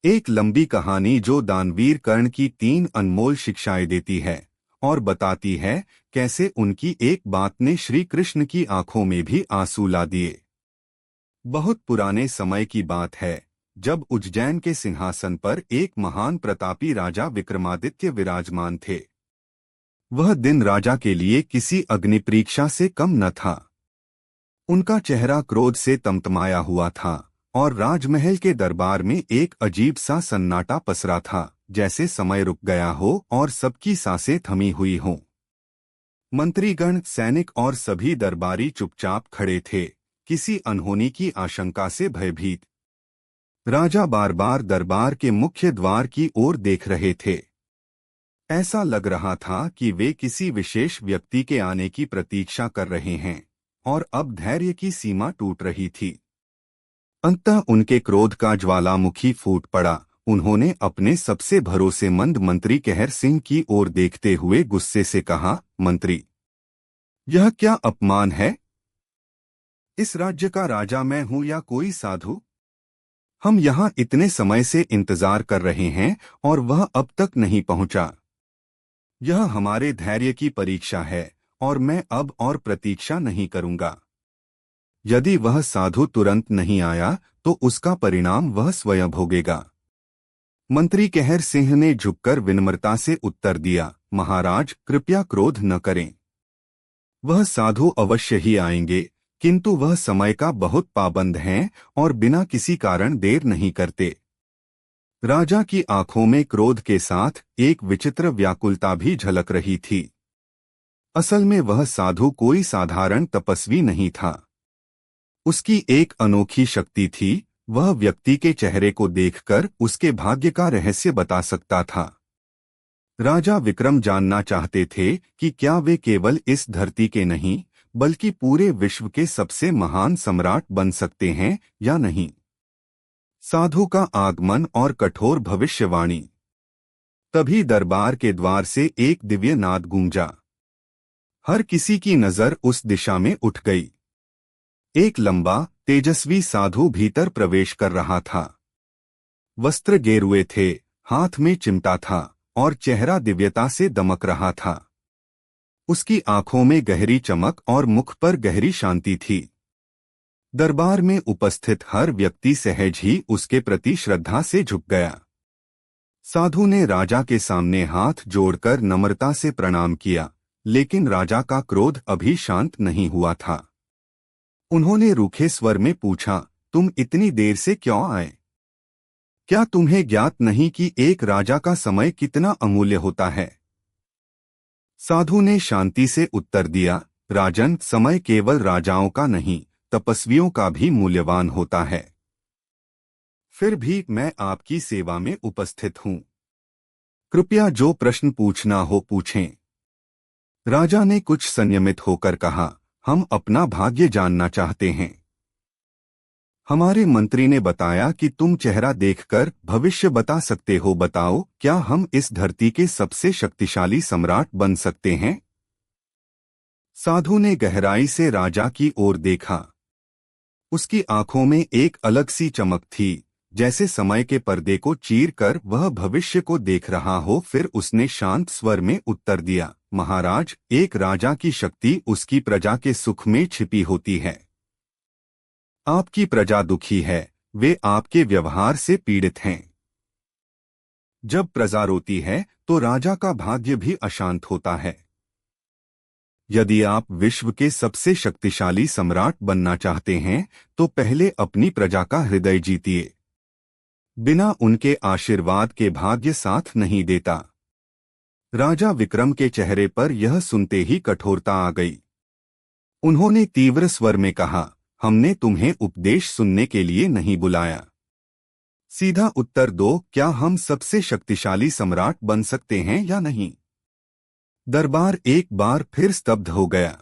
एक लंबी कहानी जो दानवीर कर्ण की 3 अनमोल शिक्षाएं देती है और बताती है कैसे उनकी एक बात ने श्री कृष्ण की आंखों में भी आंसू ला दिए। बहुत पुराने समय की बात है, जब उज्जैन के सिंहासन पर एक महान प्रतापी राजा विक्रमादित्य विराजमान थे। वह दिन राजा के लिए किसी अग्निपरीक्षा से कम न था। उनका चेहरा क्रोध से तमतमाया हुआ था और राजमहल के दरबार में एक अजीब सा सन्नाटा पसरा था, जैसे समय रुक गया हो और सबकी सांसें थमी हुई हों। मंत्रीगण, सैनिक और सभी दरबारी चुपचाप खड़े थे, किसी अनहोनी की आशंका से भयभीत। राजा बार बार दरबार के मुख्य द्वार की ओर देख रहे थे। ऐसा लग रहा था कि वे किसी विशेष व्यक्ति के आने की प्रतीक्षा कर रहे हैं और अब धैर्य की सीमा टूट रही थी। अंततः उनके क्रोध का ज्वालामुखी फूट पड़ा। उन्होंने अपने सबसे भरोसेमंद मंत्री कहर सिंह की ओर देखते हुए गुस्से से कहा, मंत्री, यह क्या अपमान है? इस राज्य का राजा मैं हूं या कोई साधु? हम यहाँ इतने समय से इंतजार कर रहे हैं और वह अब तक नहीं पहुंचा। यह हमारे धैर्य की परीक्षा है और मैं अब और प्रतीक्षा नहीं करूंगा। यदि वह साधु तुरंत नहीं आया तो उसका परिणाम वह स्वयं भोगेगा। मंत्री कहर सिंह ने झुककर विनम्रता से उत्तर दिया, महाराज, कृपया क्रोध न करें। वह साधु अवश्य ही आएंगे, किंतु वह समय का बहुत पाबंद हैं और बिना किसी कारण देर नहीं करते। राजा की आंखों में क्रोध के साथ एक विचित्र व्याकुलता भी झलक रही थी। असल में वह साधु कोई साधारण तपस्वी नहीं था। उसकी एक अनोखी शक्ति थी, वह व्यक्ति के चेहरे को देखकर उसके भाग्य का रहस्य बता सकता था। राजा विक्रम जानना चाहते थे कि क्या वे केवल इस धरती के नहीं बल्कि पूरे विश्व के सबसे महान सम्राट बन सकते हैं या नहीं। साधु का आगमन और कठोर भविष्यवाणी। तभी दरबार के द्वार से एक दिव्य नाद गूंजा। हर किसी की नजर उस दिशा में उठ गई। एक लंबा, तेजस्वी साधु भीतर प्रवेश कर रहा था। वस्त्र गेरुए थे, हाथ में चिमटा था और चेहरा दिव्यता से दमक रहा था। उसकी आंखों में गहरी चमक और मुख पर गहरी शांति थी। दरबार में उपस्थित हर व्यक्ति सहज ही उसके प्रति श्रद्धा से झुक गया। साधु ने राजा के सामने हाथ जोड़कर नम्रता से प्रणाम किया, लेकिन राजा का क्रोध अभी शांत नहीं हुआ था। उन्होंने रूखे स्वर में पूछा, तुम इतनी देर से क्यों आए? क्या तुम्हें ज्ञात नहीं कि एक राजा का समय कितना अमूल्य होता है? साधु ने शांति से उत्तर दिया, राजन, समय केवल राजाओं का नहीं, तपस्वियों का भी मूल्यवान होता है। फिर भी मैं आपकी सेवा में उपस्थित हूं। कृपया जो प्रश्न पूछना हो पूछें। राजा ने कुछ संयमित होकर कहा, हम अपना भाग्य जानना चाहते हैं। हमारे मंत्री ने बताया कि तुम चेहरा देखकर भविष्य बता सकते हो। बताओ, क्या हम इस धरती के सबसे शक्तिशाली सम्राट बन सकते हैं? साधु ने गहराई से राजा की ओर देखा। उसकी आंखों में एक अलग सी चमक थी, जैसे समय के पर्दे को चीरकर वह भविष्य को देख रहा हो। फिर उसने शांत स्वर में उत्तर दिया, महाराज, एक राजा की शक्ति उसकी प्रजा के सुख में छिपी होती है। आपकी प्रजा दुखी है, वे आपके व्यवहार से पीड़ित हैं। जब प्रजा रोती है तो राजा का भाग्य भी अशांत होता है। यदि आप विश्व के सबसे शक्तिशाली सम्राट बनना चाहते हैं तो पहले अपनी प्रजा का हृदय जीतिए। बिना उनके आशीर्वाद के भाग्य साथ नहीं देता। राजा विक्रम के चेहरे पर यह सुनते ही कठोरता आ गई। उन्होंने तीव्र स्वर में कहा, हमने तुम्हें उपदेश सुनने के लिए नहीं बुलाया। सीधा उत्तर दो, क्या हम सबसे शक्तिशाली सम्राट बन सकते हैं या नहीं? दरबार एक बार फिर स्तब्ध हो गया।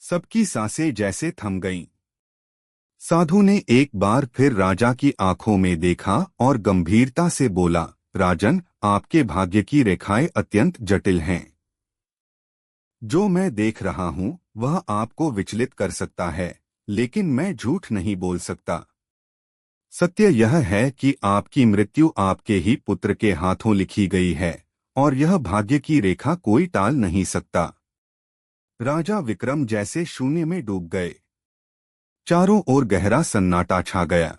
सबकी सांसें जैसे थम गईं। साधु ने एक बार फिर राजा की आंखों में देखा और गंभीरता से बोला, राजन, आपके भाग्य की रेखाएं अत्यंत जटिल हैं। जो मैं देख रहा हूं वह आपको विचलित कर सकता है, लेकिन मैं झूठ नहीं बोल सकता। सत्य यह है कि आपकी मृत्यु आपके ही पुत्र के हाथों लिखी गई है और यह भाग्य की रेखा कोई टाल नहीं सकता। राजा विक्रम जैसे शून्य में डूब गए। चारों ओर गहरा सन्नाटा छा गया।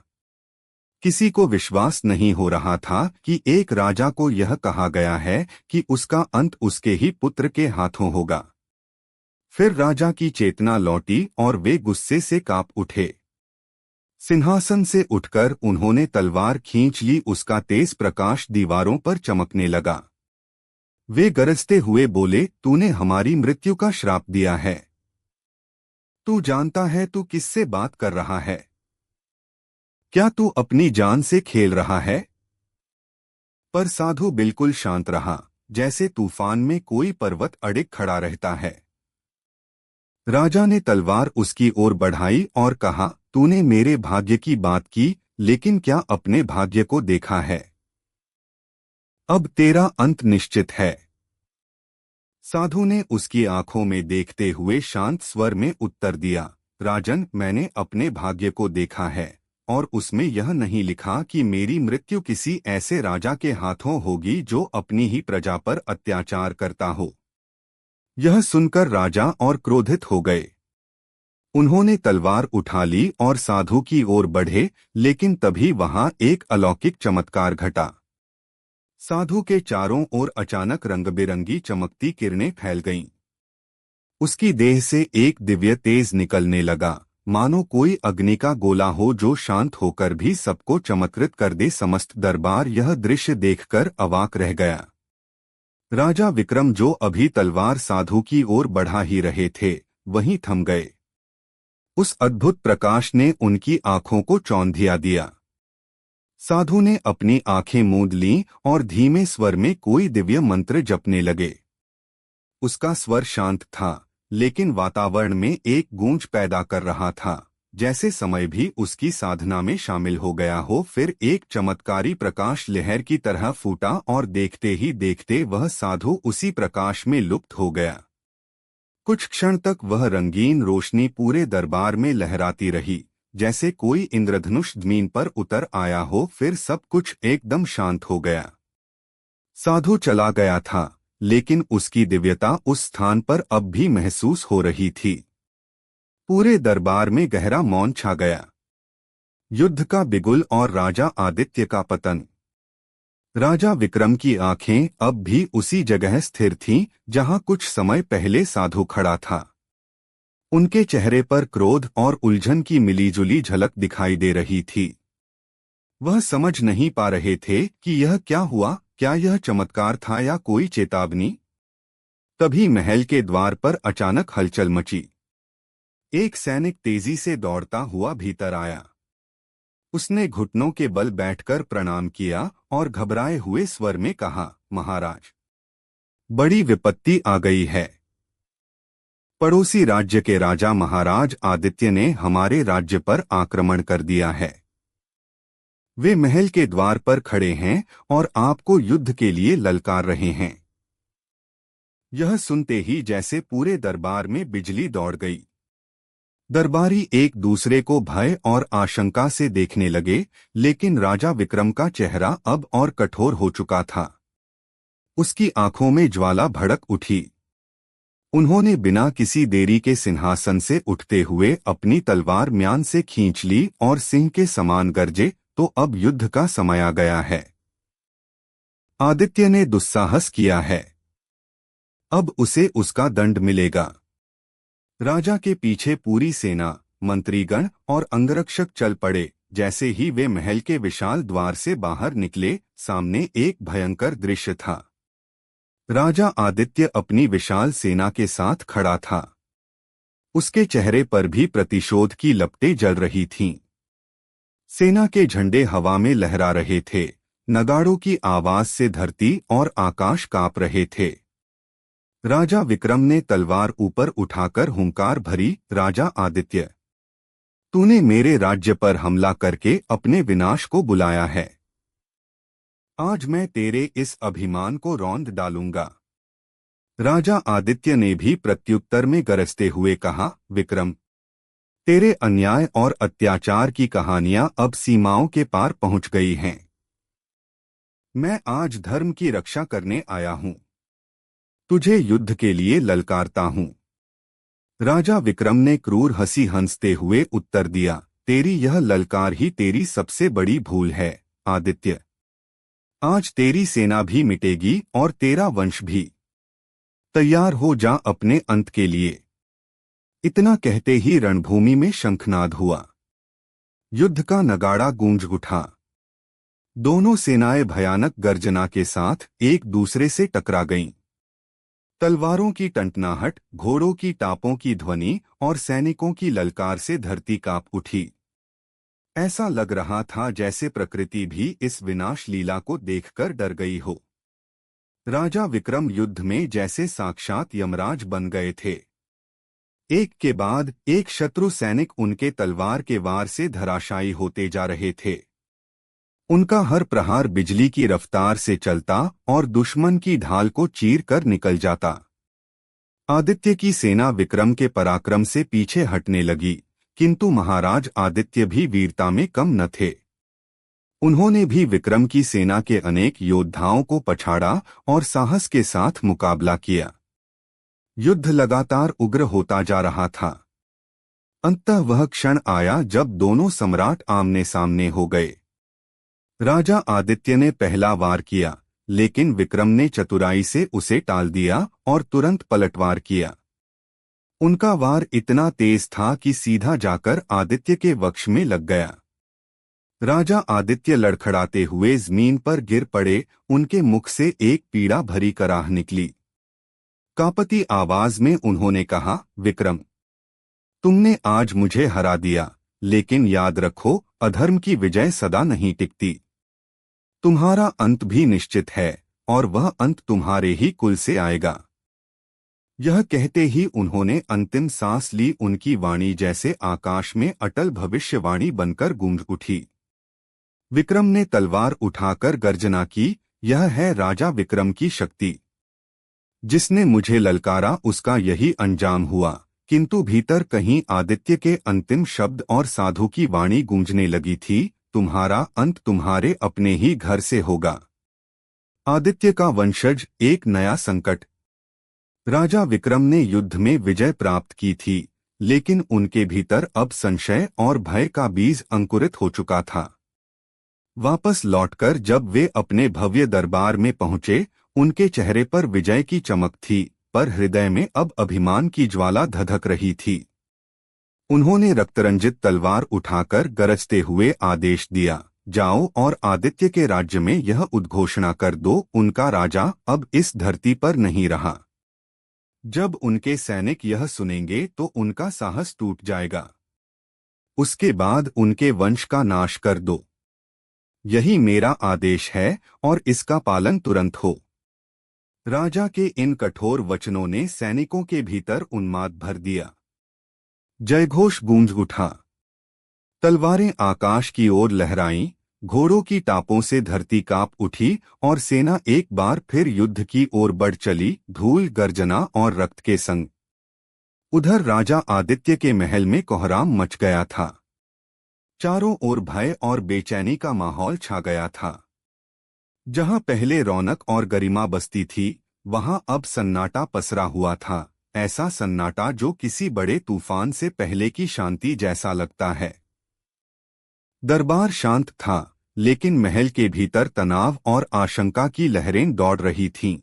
किसी को विश्वास नहीं हो रहा था कि एक राजा को यह कहा गया है कि उसका अंत उसके ही पुत्र के हाथों होगा। फिर राजा की चेतना लौटी और वे गुस्से से कांप उठे। सिंहासन से उठकर उन्होंने तलवार खींच ली। उसका तेज प्रकाश दीवारों पर चमकने लगा। वे गरजते हुए बोले, तूने हमारी मृत्यु का श्राप दिया है। तू जानता है तू किससे बात कर रहा है? क्या तू अपनी जान से खेल रहा है? पर साधु बिल्कुल शांत रहा, जैसे तूफान में कोई पर्वत अड़िग खड़ा रहता है। राजा ने तलवार उसकी ओर बढ़ाई और कहा, तूने मेरे भाग्य की बात की, लेकिन क्या अपने भाग्य को देखा है? अब तेरा अंत निश्चित है। साधु ने उसकी आंखों में देखते हुए शांत स्वर में उत्तर दिया, राजन, मैंने अपने भाग्य को देखा है और उसमें यह नहीं लिखा कि मेरी मृत्यु किसी ऐसे राजा के हाथों होगी जो अपनी ही प्रजा पर अत्याचार करता हो। यह सुनकर राजा और क्रोधित हो गए। उन्होंने तलवार उठा ली और साधु की ओर बढ़े, लेकिन तभी वहां एक अलौकिक चमत्कार घटा। साधु के चारों ओर अचानक रंगबिरंगी चमकती किरणें फैल गईं। उसकी देह से एक दिव्य तेज निकलने लगा, मानो कोई अग्नि का गोला हो जो शांत होकर भी सबको चमत्कृत कर दे। समस्त दरबार यह दृश्य देखकर अवाक रह गया। राजा विक्रम, जो अभी तलवार साधु की ओर बढ़ा ही रहे थे, वहीं थम गए। उस अद्भुत प्रकाश ने उनकी आंखों को चौंधिया दिया। साधु ने अपनी आंखें मूंद लीं और धीमे स्वर में कोई दिव्य मंत्र जपने लगे। उसका स्वर शांत था, लेकिन वातावरण में एक गूंज पैदा कर रहा था, जैसे समय भी उसकी साधना में शामिल हो गया हो। फिर एक चमत्कारी प्रकाश लहर की तरह फूटा और देखते ही देखते वह साधु उसी प्रकाश में लुप्त हो गया। कुछ क्षण तक वह रंगीन रोशनी पूरे दरबार में लहराती रही, जैसे कोई इंद्रधनुष जमीन पर उतर आया हो। फिर सब कुछ एकदम शांत हो गया। साधु चला गया था, लेकिन उसकी दिव्यता उस स्थान पर अब भी महसूस हो रही थी। पूरे दरबार में गहरा मौन छा गया। युद्ध का बिगुल और राजा आदित्य का पतन। राजा विक्रम की आंखें अब भी उसी जगह स्थिर थीं, जहां कुछ समय पहले साधु खड़ा था। उनके चेहरे पर क्रोध और उलझन की मिलीजुली झलक दिखाई दे रही थी। वह समझ नहीं पा रहे थे कि यह क्या हुआ, क्या यह चमत्कार था या कोई चेतावनी। तभी महल के द्वार पर अचानक हलचल मची। एक सैनिक तेजी से दौड़ता हुआ भीतर आया। उसने घुटनों के बल बैठकर प्रणाम किया और घबराए हुए स्वर में कहा, महाराज, बड़ी विपत्ति आ गई है। पड़ोसी राज्य के राजा महाराज आदित्य ने हमारे राज्य पर आक्रमण कर दिया है। वे महल के द्वार पर खड़े हैं और आपको युद्ध के लिए ललकार रहे हैं। यह सुनते ही जैसे पूरे दरबार में बिजली दौड़ गई। दरबारी एक दूसरे को भय और आशंका से देखने लगे, लेकिन राजा विक्रम का चेहरा अब और कठोर हो चुका था। उसकी आंखों में ज्वाला भड़क उठी। उन्होंने बिना किसी देरी के सिंहासन से उठते हुए अपनी तलवार म्यान से खींच ली और सिंह के समान गरजे, तो अब युद्ध का समय आ गया है। आदित्य ने दुस्साहस किया है, अब उसे उसका दंड मिलेगा। राजा के पीछे पूरी सेना, मंत्रीगण और अंगरक्षक चल पड़े। जैसे ही वे महल के विशाल द्वार से बाहर निकले, सामने एक भयंकर दृश्य था। राजा आदित्य अपनी विशाल सेना के साथ खड़ा था। उसके चेहरे पर भी प्रतिशोध की लपटें जल रही थीं। सेना के झंडे हवा में लहरा रहे थे। नगाड़ों की आवाज से धरती और आकाश कांप रहे थे। राजा विक्रम ने तलवार ऊपर उठाकर हुंकार भरी, राजा आदित्य, तूने मेरे राज्य पर हमला करके अपने विनाश को बुलाया है। आज मैं तेरे इस अभिमान को रौंद डालूंगा। राजा आदित्य ने भी प्रत्युत्तर में गरजते हुए कहा, विक्रम, तेरे अन्याय और अत्याचार की कहानियां अब सीमाओं के पार पहुंच गई हैं। मैं आज धर्म की रक्षा करने आया हूं। तुझे युद्ध के लिए ललकारता हूं। राजा विक्रम ने क्रूर हंसी हंसते हुए उत्तर दिया, तेरी यह ललकार ही तेरी सबसे बड़ी भूल है, आदित्य। आज तेरी सेना भी मिटेगी और तेरा वंश भी। तैयार हो जा अपने अंत के लिए। इतना कहते ही रणभूमि में शंखनाद हुआ। युद्ध का नगाड़ा गूंज उठा। दोनों सेनाएं भयानक गर्जना के साथ एक दूसरे से टकरा गईं। तलवारों की टंटनाहट, घोड़ों की टापों की ध्वनि और सैनिकों की ललकार से धरती कांप उठी। ऐसा लग रहा था जैसे प्रकृति भी इस विनाश लीला को देखकर डर गई हो। राजा विक्रम युद्ध में जैसे साक्षात यमराज बन गए थे। एक के बाद एक शत्रु सैनिक उनके तलवार के वार से धराशायी होते जा रहे थे। उनका हर प्रहार बिजली की रफ्तार से चलता और दुश्मन की ढाल को चीर कर निकल जाता। आदित्य की सेना विक्रम के पराक्रम से पीछे हटने लगी, किंतु महाराज आदित्य भी वीरता में कम न थे। उन्होंने भी विक्रम की सेना के अनेक योद्धाओं को पछाड़ा और साहस के साथ मुकाबला किया। युद्ध लगातार उग्र होता जा रहा था। अंततः वह क्षण आया जब दोनों सम्राट आमने सामने हो गए। राजा आदित्य ने पहला वार किया, लेकिन विक्रम ने चतुराई से उसे टाल दिया और तुरंत पलटवार किया। उनका वार इतना तेज था कि सीधा जाकर आदित्य के वक्ष में लग गया। राजा आदित्य लड़खड़ाते हुए जमीन पर गिर पड़े। उनके मुख से एक पीड़ा भरी कराह निकली। कांपती आवाज में उन्होंने कहा, विक्रम, तुमने आज मुझे हरा दिया, लेकिन याद रखो, अधर्म की विजय सदा नहीं टिकती। तुम्हारा अंत भी निश्चित है और वह अंत तुम्हारे ही कुल से आएगा। यह कहते ही उन्होंने अंतिम सांस ली। उनकी वाणी जैसे आकाश में अटल भविष्यवाणी बनकर गूंज उठी। विक्रम ने तलवार उठाकर गर्जना की, यह है राजा विक्रम की शक्ति। जिसने मुझे ललकारा उसका यही अंजाम हुआ। किंतु भीतर कहीं आदित्य के अंतिम शब्द और साधु की वाणी गूंजने लगी थी, तुम्हारा अंत तुम्हारे अपने ही घर से होगा। आदित्य का वंशज, एक नया संकट। राजा विक्रम ने युद्ध में विजय प्राप्त की थी, लेकिन उनके भीतर अब संशय और भय का बीज अंकुरित हो चुका था। वापस लौटकर जब वे अपने भव्य दरबार में पहुंचे, उनके चेहरे पर विजय की चमक थी, पर हृदय में अब अभिमान की ज्वाला धधक रही थी। उन्होंने रक्तरंजित तलवार उठाकर गरजते हुए आदेश दिया, जाओ और आदित्य के राज्य में यह उद्घोषणा कर दो, उनका राजा अब इस धरती पर नहीं रहा। जब उनके सैनिक यह सुनेंगे तो उनका साहस टूट जाएगा। उसके बाद उनके वंश का नाश कर दो। यही मेरा आदेश है और इसका पालन तुरंत हो। राजा के इन कठोर वचनों ने सैनिकों के भीतर उन्माद भर दिया। जयघोष गूंज उठा। तलवारें आकाश की ओर लहराईं, घोड़ों की टापों से धरती कांप उठी और सेना एक बार फिर युद्ध की ओर बढ़ चली, धूल, गर्जना और रक्त के संग। उधर राजा आदित्य के महल में कोहराम मच गया था। चारों ओर भय और बेचैनी का माहौल छा गया था। जहां पहले रौनक और गरिमा बसती थी, वहां अब सन्नाटा पसरा हुआ था। ऐसा सन्नाटा जो किसी बड़े तूफान से पहले की शांति जैसा लगता है। दरबार शांत था, लेकिन महल के भीतर तनाव और आशंका की लहरें दौड़ रही थीं।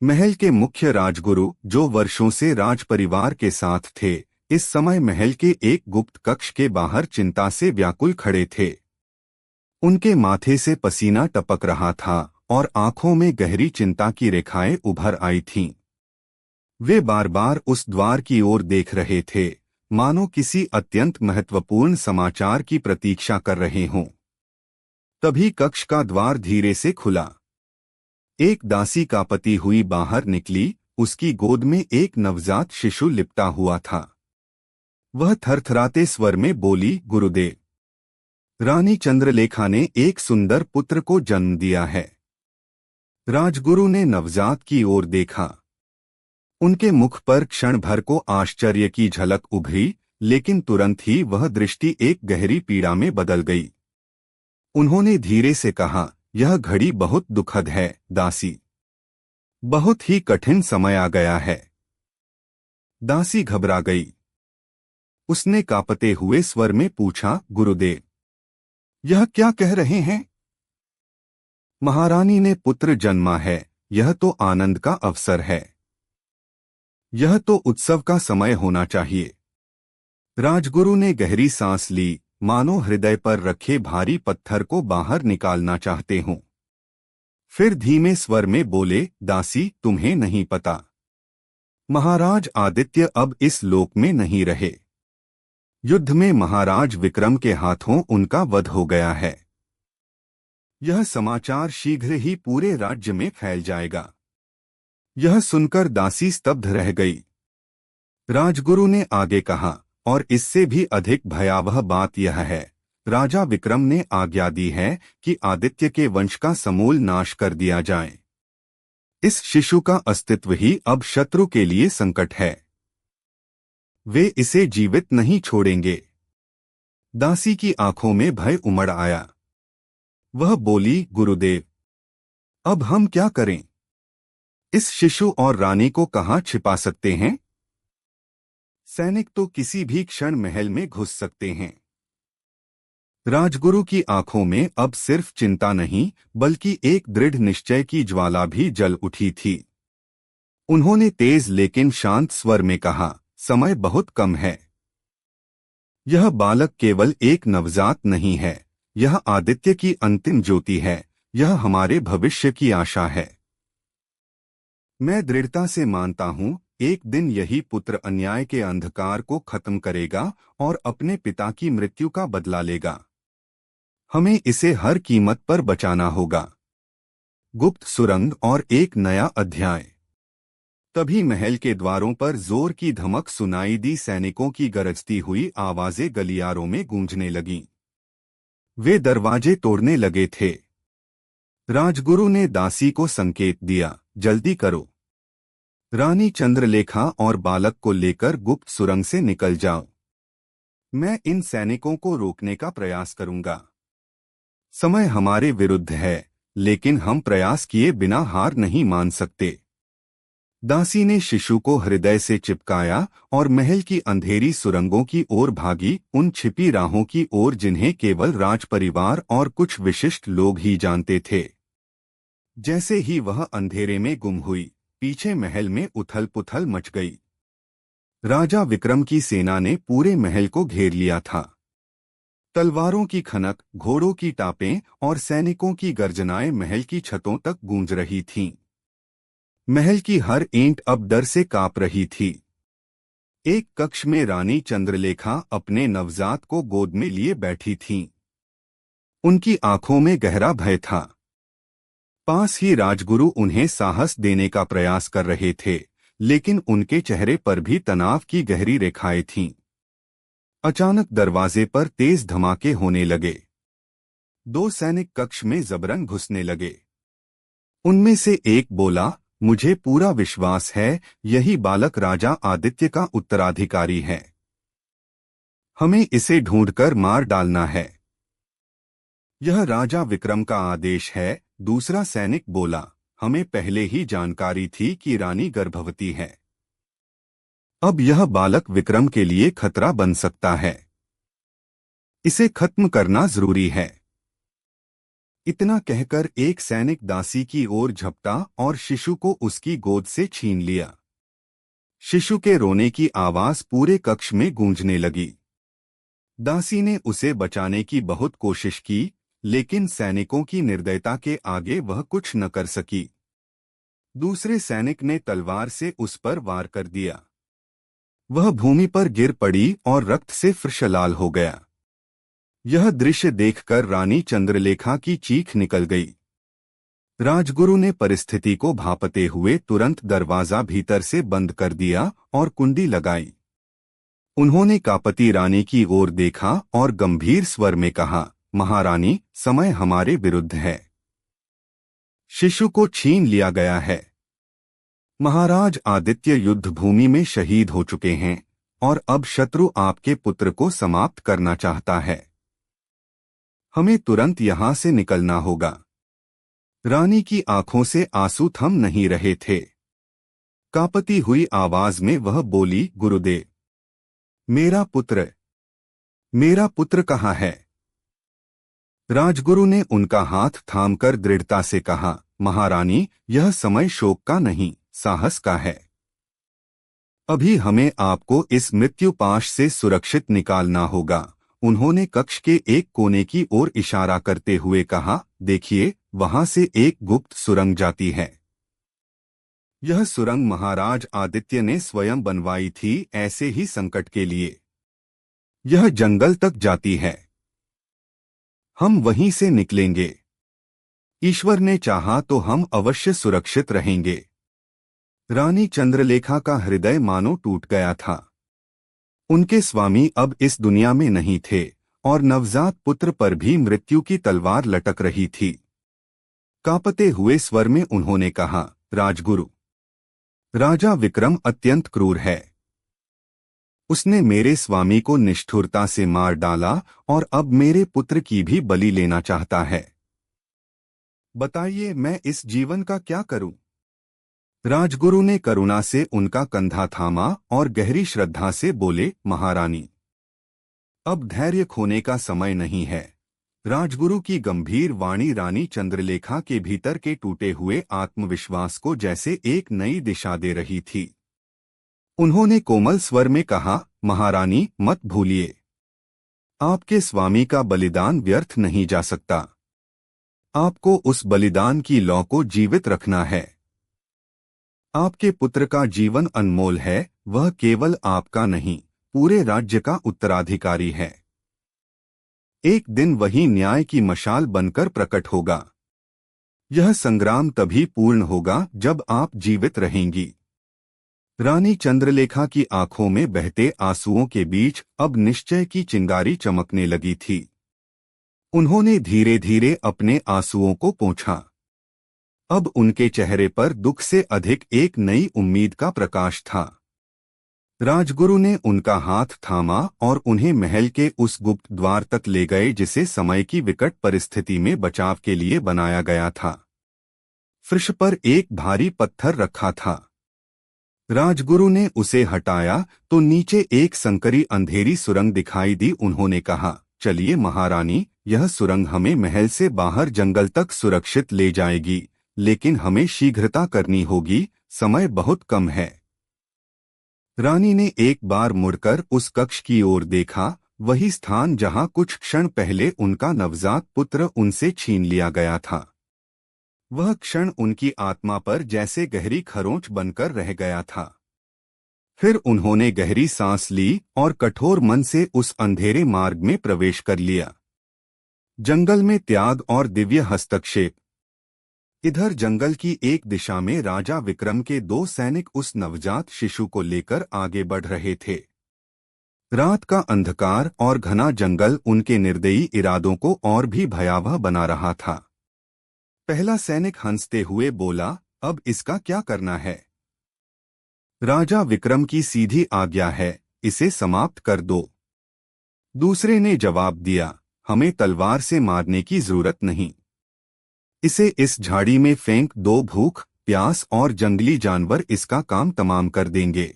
महल के मुख्य राजगुरु, जो वर्षों से राज परिवार के साथ थे, इस समय महल के एक गुप्त कक्ष के बाहर चिंता से व्याकुल खड़े थे। उनके माथे से पसीना टपक रहा था और आंखों में गहरी चिंता की रेखाएं उभर आई थीं। वे बार बार उस द्वार की ओर देख रहे थे, मानो किसी अत्यंत महत्वपूर्ण समाचार की प्रतीक्षा कर रहे हों। तभी कक्ष का द्वार धीरे से खुला। एक दासी कांपती हुई बाहर निकली। उसकी गोद में एक नवजात शिशु लिपटा हुआ था। वह थरथराते स्वर में बोली, गुरुदेव, रानी चंद्रलेखा ने एक सुंदर पुत्र को जन्म दिया है। राजगुरु ने नवजात की ओर देखा। उनके मुख पर क्षण भर को आश्चर्य की झलक उभरी, लेकिन तुरंत ही वह दृष्टि एक गहरी पीड़ा में बदल गई। उन्होंने धीरे से कहा, यह घड़ी बहुत दुखद है दासी। बहुत ही कठिन समय आ गया है। दासी घबरा गई। उसने कांपते हुए स्वर में पूछा, गुरुदेव, यह क्या कह रहे हैं? महारानी ने पुत्र जन्मा है, यह तो आनंद का अवसर है। यह तो उत्सव का समय होना चाहिए। राजगुरु ने गहरी सांस ली, मानो हृदय पर रखे भारी पत्थर को बाहर निकालना चाहते हों। फिर धीमे स्वर में बोले, दासी, तुम्हें नहीं पता, महाराज आदित्य अब इस लोक में नहीं रहे। युद्ध में महाराज विक्रम के हाथों उनका वध हो गया है। यह समाचार शीघ्र ही पूरे राज्य में फैल जाएगा। यह सुनकर दासी स्तब्ध रह गई। राजगुरु ने आगे कहा, और इससे भी अधिक भयावह बात यह है, राजा विक्रम ने आज्ञा दी है कि आदित्य के वंश का समूल नाश कर दिया जाए। इस शिशु का अस्तित्व ही अब शत्रु के लिए संकट है। वे इसे जीवित नहीं छोड़ेंगे। दासी की आंखों में भय उमड़ आया। वह बोली, गुरुदेव, अब हम क्या करें? इस शिशु और रानी को कहाँ छिपा सकते हैं? सैनिक तो किसी भी क्षण महल में घुस सकते हैं। राजगुरु की आंखों में अब सिर्फ चिंता नहीं, बल्कि एक दृढ़ निश्चय की ज्वाला भी जल उठी थी। उन्होंने तेज लेकिन शांत स्वर में कहा, समय बहुत कम है। यह बालक केवल एक नवजात नहीं है, यह आदित्य की अंतिम ज्योति है, यह हमारे भविष्य की आशा है। मैं दृढ़ता से मानता हूं, एक दिन यही पुत्र अन्याय के अंधकार को खत्म करेगा और अपने पिता की मृत्यु का बदला लेगा। हमें इसे हर कीमत पर बचाना होगा। गुप्त सुरंग और एक नया अध्याय। तभी महल के द्वारों पर जोर की धमक सुनाई दी। सैनिकों की गरजती हुई आवाजें गलियारों में गूंजने लगीं। वे दरवाजे तोड़ने लगे थे। राजगुरु ने दासी को संकेत दिया, जल्दी करो। रानी चंद्रलेखा और बालक को लेकर गुप्त सुरंग से निकल जाओ। मैं इन सैनिकों को रोकने का प्रयास करूंगा। समय हमारे विरुद्ध है, लेकिन हम प्रयास किए बिना हार नहीं मान सकते। दासी ने शिशु को हृदय से चिपकाया और महल की अंधेरी सुरंगों की ओर भागी, उन छिपी राहों की ओर जिन्हें केवल राजपरिवार और कुछ विशिष्ट लोग ही जानते थे। जैसे ही वह अंधेरे में गुम हुई, पीछे महल में उथल पुथल मच गई। राजा विक्रम की सेना ने पूरे महल को घेर लिया था। तलवारों की खनक, घोड़ों की टापें और सैनिकों की गर्जनाएं महल की छतों तक गूंज रही थीं। महल की हर ईंट अब डर से कांप रही थी। एक कक्ष में रानी चंद्रलेखा अपने नवजात को गोद में लिए बैठी थीं। उनकी आंखों में गहरा भय था। पास ही राजगुरु उन्हें साहस देने का प्रयास कर रहे थे, लेकिन उनके चेहरे पर भी तनाव की गहरी रेखाएं थीं। अचानक दरवाजे पर तेज धमाके होने लगे। 2 सैनिक कक्ष में जबरन घुसने लगे। उनमें से एक बोला, मुझे पूरा विश्वास है यही बालक राजा आदित्य का उत्तराधिकारी है। हमें इसे ढूंढकर मार डालना है। यह राजा विक्रम का आदेश है। दूसरा सैनिक बोला, हमें पहले ही जानकारी थी कि रानी गर्भवती है। अब यह बालक विक्रम के लिए खतरा बन सकता है। इसे खत्म करना जरूरी है। इतना कहकर एक सैनिक दासी की ओर झपटा और शिशु को उसकी गोद से छीन लिया। शिशु के रोने की आवाज पूरे कक्ष में गूंजने लगी। दासी ने उसे बचाने की बहुत कोशिश की, लेकिन सैनिकों की निर्दयता के आगे वह कुछ न कर सकी। दूसरे सैनिक ने तलवार से उस पर वार कर दिया। वह भूमि पर गिर पड़ी और रक्त से फर्श लाल हो गया। यह दृश्य देखकर रानी चंद्रलेखा की चीख निकल गई। राजगुरु ने परिस्थिति को भांपते हुए तुरंत दरवाजा भीतर से बंद कर दिया और कुंडी लगाई। उन्होंने कांपती रानी की ओर देखा और गंभीर स्वर में कहा, महारानी, समय हमारे विरुद्ध है। शिशु को छीन लिया गया है। महाराज आदित्य युद्ध भूमि में शहीद हो चुके हैं। और अब शत्रु आपके पुत्र को समाप्त करना चाहता है। हमें तुरंत यहाँ से निकलना होगा। रानी की आंखों से आंसू थम नहीं रहे थे। कांपती हुई आवाज में वह बोली, गुरुदेव, मेरा पुत्र, मेरा पुत्र कहाँ है? राजगुरु ने उनका हाथ थामकर दृढ़ता से कहा, महारानी, यह समय शोक का नहीं, साहस का है। अभी हमें आपको इस मृत्युपाश से सुरक्षित निकालना होगा। उन्होंने कक्ष के एक कोने की ओर इशारा करते हुए कहा, देखिए, वहां से एक गुप्त सुरंग जाती है। यह सुरंग महाराज आदित्य ने स्वयं बनवाई थी, ऐसे ही संकट के लिए। यह जंगल तक जाती है। हम वहीं से निकलेंगे। ईश्वर ने चाहा तो हम अवश्य सुरक्षित रहेंगे। रानी चंद्रलेखा का हृदय मानो टूट गया था। उनके स्वामी अब इस दुनिया में नहीं थे और नवजात पुत्र पर भी मृत्यु की तलवार लटक रही थी। कांपते हुए स्वर में उन्होंने कहा, राजगुरु, राजा विक्रम अत्यंत क्रूर है। उसने मेरे स्वामी को निष्ठुरता से मार डाला और अब मेरे पुत्र की भी बलि लेना चाहता है। बताइए, मैं इस जीवन का क्या करूं? राजगुरु ने करुणा से उनका कंधा थामा और गहरी श्रद्धा से बोले, महारानी, अब धैर्य खोने का समय नहीं है। राजगुरु की गंभीर वाणी रानी चंद्रलेखा के भीतर के टूटे हुए आत्मविश्वास को जैसे एक नई दिशा दे रही थी। उन्होंने कोमल स्वर में कहा, महारानी, मत भूलिए, आपके स्वामी का बलिदान व्यर्थ नहीं जा सकता। आपको उस बलिदान की लौ को जीवित रखना है। आपके पुत्र का जीवन अनमोल है, वह केवल आपका नहीं, पूरे राज्य का उत्तराधिकारी है। एक दिन वही न्याय की मशाल बनकर प्रकट होगा। यह संग्राम तभी पूर्ण होगा जब आप जीवित रहेंगी। रानी चंद्रलेखा की आंखों में बहते आंसुओं के बीच अब निश्चय की चिंगारी चमकने लगी थी। उन्होंने धीरे धीरे अपने आंसुओं को पोंछा। अब उनके चेहरे पर दुख से अधिक एक नई उम्मीद का प्रकाश था। राजगुरु ने उनका हाथ थामा और उन्हें महल के उस गुप्त द्वार तक ले गए जिसे समय की विकट परिस्थिति में बचाव के लिए बनाया गया था। फर्श पर एक भारी पत्थर रखा था। राजगुरु ने उसे हटाया तो नीचे एक संकरी अंधेरी सुरंग दिखाई दी। उन्होंने कहा, चलिए महारानी, यह सुरंग हमें महल से बाहर जंगल तक सुरक्षित ले जाएगी, लेकिन हमें शीघ्रता करनी होगी, समय बहुत कम है। रानी ने एक बार मुड़कर उस कक्ष की ओर देखा, वही स्थान जहां कुछ क्षण पहले उनका नवजात पुत्र उनसे छीन लिया गया था। वह क्षण उनकी आत्मा पर जैसे गहरी खरोंच बनकर रह गया था। फिर उन्होंने गहरी सांस ली और कठोर मन से उस अंधेरे मार्ग में प्रवेश कर लिया। जंगल में त्याग और दिव्य हस्तक्षेप। इधर जंगल की एक दिशा में राजा विक्रम के 2 सैनिक उस नवजात शिशु को लेकर आगे बढ़ रहे थे। रात का अंधकार और घना जंगल उनके निर्दयी इरादों को और भी भयावह बना रहा था। पहला सैनिक हंसते हुए बोला, अब इसका क्या करना है? राजा विक्रम की सीधी आज्ञा है, इसे समाप्त कर दो। दूसरे ने जवाब दिया, हमें तलवार से मारने की जरूरत नहीं। इसे इस झाड़ी में फेंक दो, भूख, प्यास और जंगली जानवर इसका काम तमाम कर देंगे।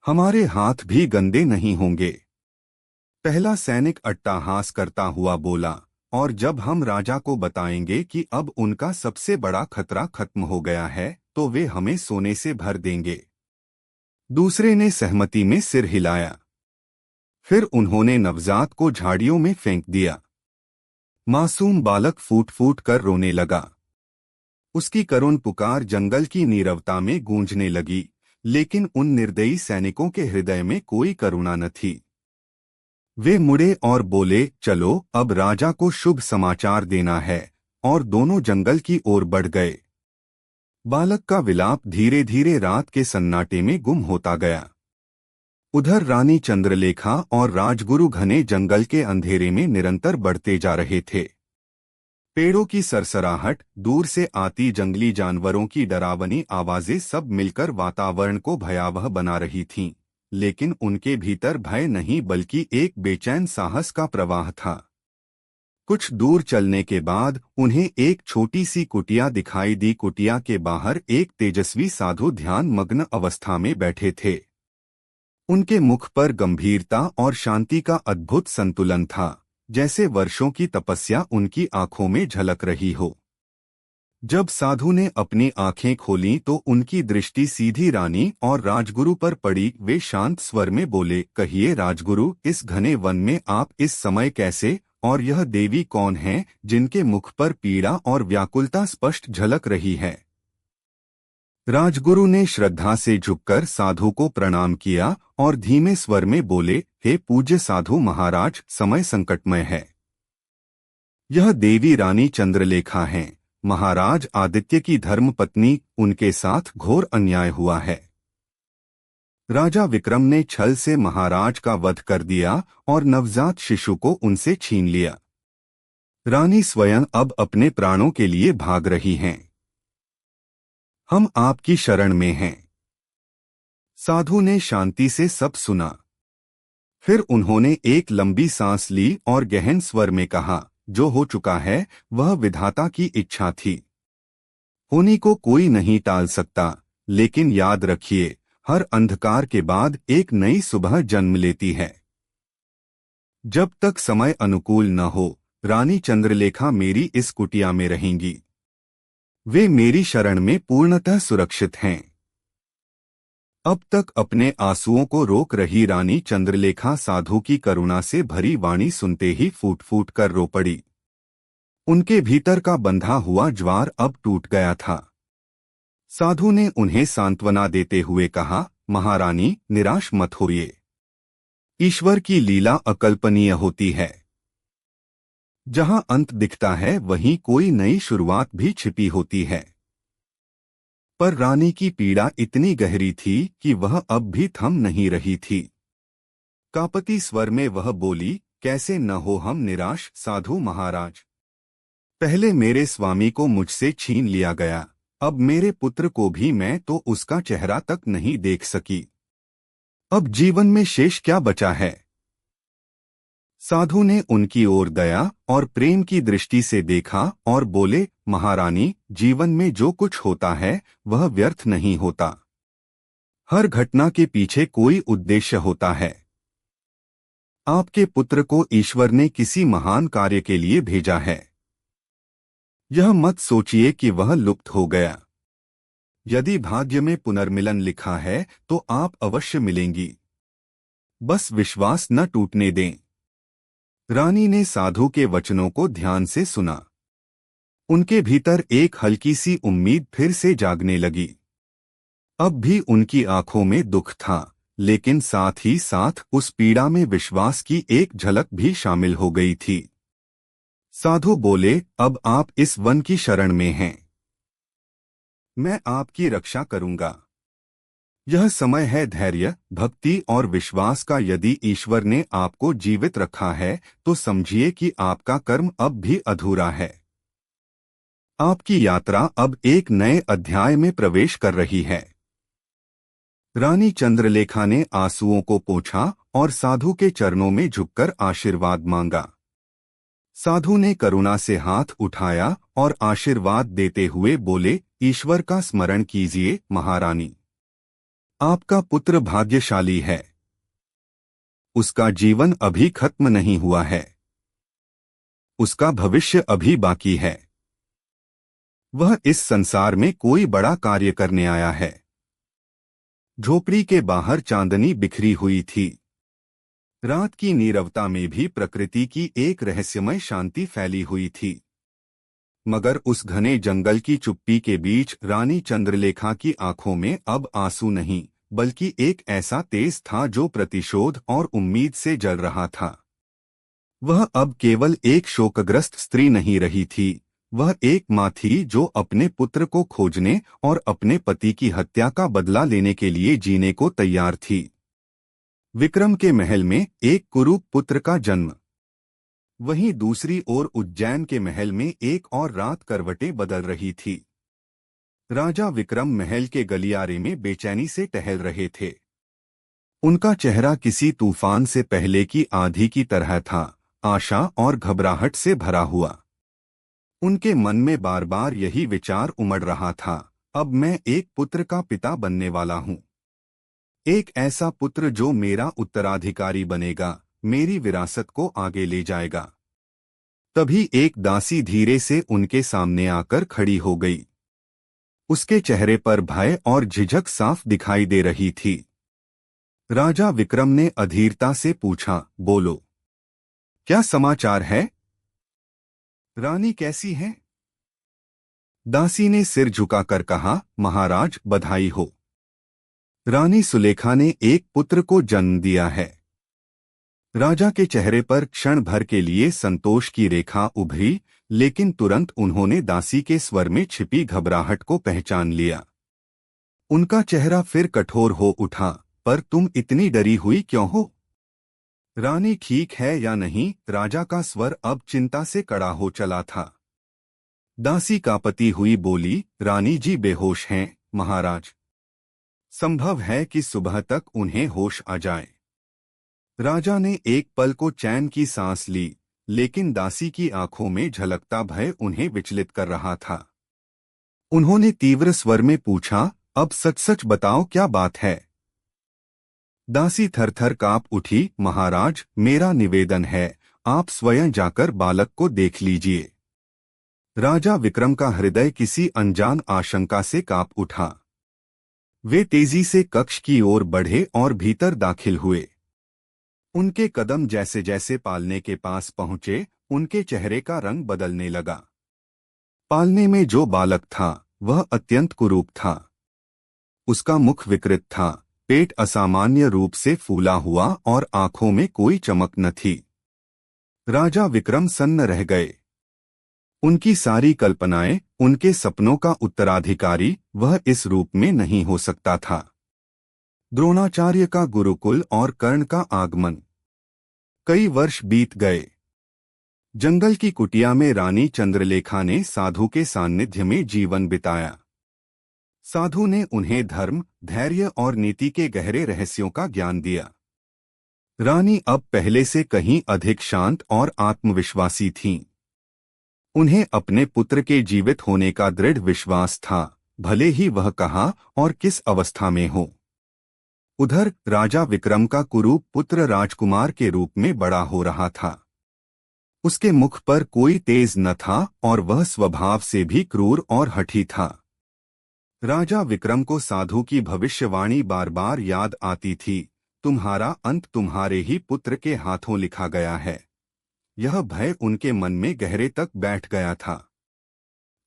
हमारे हाथ भी गंदे नहीं होंगे। पहला सैनिक अट्टहास करता हुआ बोला, और जब हम राजा को बताएंगे कि अब उनका सबसे बड़ा खतरा खत्म हो गया है, तो वे हमें सोने से भर देंगे। दूसरे ने सहमति में सिर हिलाया। फिर उन्होंने नवजात को झाड़ियों में फेंक दिया। मासूम बालक फूट फूट कर रोने लगा। उसकी करुण पुकार जंगल की नीरवता में गूंजने लगी, लेकिन उन निर्दयी सैनिकों के हृदय में कोई करुणा न थी। वे मुड़े और बोले, चलो, अब राजा को शुभ समाचार देना है, और दोनों जंगल की ओर बढ़ गए। बालक का विलाप धीरे धीरे रात के सन्नाटे में गुम होता गया। उधर रानी चंद्रलेखा और राजगुरु घने जंगल के अंधेरे में निरंतर बढ़ते जा रहे थे। पेड़ों की सरसराहट, दूर से आती जंगली जानवरों की डरावनी आवाजें सब मिलकर वातावरण को भयावह बना रही थीं। लेकिन उनके भीतर भय नहीं बल्कि एक बेचैन साहस का प्रवाह था। कुछ दूर चलने के बाद उन्हें एक छोटी सी कुटिया दिखाई दी। कुटिया के बाहर एक तेजस्वी साधु ध्यान मग्न अवस्था में बैठे थे। उनके मुख पर गंभीरता और शांति का अद्भुत संतुलन था, जैसे वर्षों की तपस्या उनकी आंखों में झलक रही हो। जब साधु ने अपनी आंखें खोलीं तो उनकी दृष्टि सीधी रानी और राजगुरु पर पड़ी। वे शांत स्वर में बोले, कहिए राजगुरु, इस घने वन में आप इस समय कैसे, और यह देवी कौन है जिनके मुख पर पीड़ा और व्याकुलता स्पष्ट झलक रही है? राजगुरु ने श्रद्धा से झुककर साधु को प्रणाम किया और धीमे स्वर में बोले, हे पूज्य साधु महाराज, समय संकटमय है। यह देवी रानी चंद्रलेखा हैं, महाराज आदित्य की धर्मपत्नी। उनके साथ घोर अन्याय हुआ है। राजा विक्रम ने छल से महाराज का वध कर दिया और नवजात शिशु को उनसे छीन लिया। रानी स्वयं अब अपने प्राणों के लिए भाग रही हैं। हम आपकी शरण में हैं। साधु ने शांति से सब सुना। फिर उन्होंने एक लंबी सांस ली और गहन स्वर में कहा, जो हो चुका है वह विधाता की इच्छा थी। होने को कोई नहीं टाल सकता, लेकिन याद रखिए, हर अंधकार के बाद एक नई सुबह जन्म लेती है। जब तक समय अनुकूल न हो, रानी चंद्रलेखा मेरी इस कुटिया में रहेंगी। वे मेरी शरण में पूर्णतः सुरक्षित हैं। अब तक अपने आंसुओं को रोक रही रानी चंद्रलेखा साधु की करुणा से भरी वाणी सुनते ही फूट फूट कर रो पड़ी। उनके भीतर का बंधा हुआ ज्वार अब टूट गया था। साधु ने उन्हें सांत्वना देते हुए कहा, महारानी, निराश मत होइए। ईश्वर की लीला अकल्पनीय होती है। जहां अंत दिखता है वहीं कोई नई शुरुआत भी छिपी होती है। पर रानी की पीड़ा इतनी गहरी थी कि वह अब भी थम नहीं रही थी। कांपती स्वर में वह बोली, कैसे न हो हम निराश साधु महाराज। पहले मेरे स्वामी को मुझसे छीन लिया गया, अब मेरे पुत्र को भी मैं तो उसका चेहरा तक नहीं देख सकी। अब जीवन में शेष क्या बचा है? साधु ने उनकी ओर दया और प्रेम की दृष्टि से देखा और बोले, महारानी, जीवन में जो कुछ होता है वह व्यर्थ नहीं होता। हर घटना के पीछे कोई उद्देश्य होता है। आपके पुत्र को ईश्वर ने किसी महान कार्य के लिए भेजा है। यह मत सोचिए कि वह लुप्त हो गया। यदि भाग्य में पुनर्मिलन लिखा है तो आप अवश्य मिलेंगी। बस विश्वास न टूटने दें। रानी ने साधु के वचनों को ध्यान से सुना। उनके भीतर एक हल्की सी उम्मीद फिर से जागने लगी। अब भी उनकी आंखों में दुख था, लेकिन साथ ही साथ उस पीड़ा में विश्वास की एक झलक भी शामिल हो गई थी। साधु बोले, अब आप इस वन की शरण में हैं। मैं आपकी रक्षा करूंगा। यह समय है धैर्य, भक्ति और विश्वास का। यदि ईश्वर ने आपको जीवित रखा है तो समझिए कि आपका कर्म अब भी अधूरा है। आपकी यात्रा अब एक नए अध्याय में प्रवेश कर रही है। रानी चंद्रलेखा ने आंसुओं को पोंछा और साधु के चरणों में झुककर आशीर्वाद मांगा। साधु ने करुणा से हाथ उठाया और आशीर्वाद देते हुए बोले, ईश्वर का स्मरण कीजिए महारानी। आपका पुत्र भाग्यशाली है। उसका जीवन अभी खत्म नहीं हुआ है। उसका भविष्य अभी बाकी है। वह इस संसार में कोई बड़ा कार्य करने आया है। झोपड़ी के बाहर चांदनी बिखरी हुई थी। रात की नीरवता में भी प्रकृति की एक रहस्यमय शांति फैली हुई थी। मगर उस घने जंगल की चुप्पी के बीच रानी चंद्रलेखा की आंखों में अब आंसू नहीं, बल्कि एक ऐसा तेज था जो प्रतिशोध और उम्मीद से जल रहा था। वह अब केवल एक शोकग्रस्त स्त्री नहीं रही थी, वह एक माँ थी जो अपने पुत्र को खोजने और अपने पति की हत्या का बदला लेने के लिए जीने को तैयार थी। विक्रम के महल में एक कुरूप पुत्र का जन्म। वहीं दूसरी ओर उज्जैन के महल में एक और रात करवटें बदल रही थी। राजा विक्रम महल के गलियारे में बेचैनी से टहल रहे थे। उनका चेहरा किसी तूफान से पहले की आंधी की तरह था, आशा और घबराहट से भरा हुआ। उनके मन में बार बार यही विचार उमड़ रहा था, अब मैं एक पुत्र का पिता बनने वाला हूँ। एक ऐसा पुत्र जो मेरा उत्तराधिकारी बनेगा, मेरी विरासत को आगे ले जाएगा। तभी एक दासी धीरे से उनके सामने आकर खड़ी हो गई। उसके चेहरे पर भय और झिझक साफ दिखाई दे रही थी। राजा विक्रम ने अधीरता से पूछा, बोलो, क्या समाचार है? रानी कैसी है? दासी ने सिर झुकाकर कहा, महाराज बधाई हो। रानी सुलेखा ने एक पुत्र को जन्म दिया है। राजा के चेहरे पर क्षण भर के लिए संतोष की रेखा उभरी, लेकिन तुरंत उन्होंने दासी के स्वर में छिपी घबराहट को पहचान लिया। उनका चेहरा फिर कठोर हो उठा, पर तुम इतनी डरी हुई क्यों हो? रानी ठीक है या नहीं? राजा का स्वर अब चिंता से कड़ा हो चला था। दासी कांपती हुई बोली, रानी जी बेहोश हैं, महाराज। संभव है कि सुबह तक उन्हें होश आ जाए। राजा ने एक पल को चैन की सांस ली, लेकिन दासी की आंखों में झलकता भय उन्हें विचलित कर रहा था। उन्होंने तीव्र स्वर में पूछा, अब सच सच बताओ, क्या बात है? दासी थरथर कांप उठी, महाराज मेरा निवेदन है, आप स्वयं जाकर बालक को देख लीजिए। राजा विक्रम का हृदय किसी अनजान आशंका से कांप उठा। वे तेजी से कक्ष की ओर बढ़े और भीतर दाखिल हुए। उनके कदम जैसे जैसे पालने के पास पहुंचे, उनके चेहरे का रंग बदलने लगा। पालने में जो बालक था वह अत्यंत कुरूप था। उसका मुख विकृत था, पेट असामान्य रूप से फूला हुआ और आंखों में कोई चमक न थी। राजा विक्रम सन्न रह गए। उनकी सारी कल्पनाएं, उनके सपनों का उत्तराधिकारी वह इस रूप में नहीं हो सकता था। द्रोणाचार्य का गुरुकुल और कर्ण का आगमन। कई वर्ष बीत गए। जंगल की कुटिया में रानी चंद्रलेखा ने साधु के सान्निध्य में जीवन बिताया। साधु ने उन्हें धर्म, धैर्य और नीति के गहरे रहस्यों का ज्ञान दिया। रानी अब पहले से कहीं अधिक शांत और आत्मविश्वासी थीं। उन्हें अपने पुत्र के जीवित होने का दृढ़ विश्वास था, भले ही वह कहाँ और किस अवस्था में हो। उधर राजा विक्रम का कुरूप पुत्र राजकुमार के रूप में बड़ा हो रहा था। उसके मुख पर कोई तेज न था और वह स्वभाव से भी क्रूर और हठी था। राजा विक्रम को साधु की भविष्यवाणी बार बार याद आती थी, तुम्हारा अंत तुम्हारे ही पुत्र के हाथों लिखा गया है। यह भय उनके मन में गहरे तक बैठ गया था।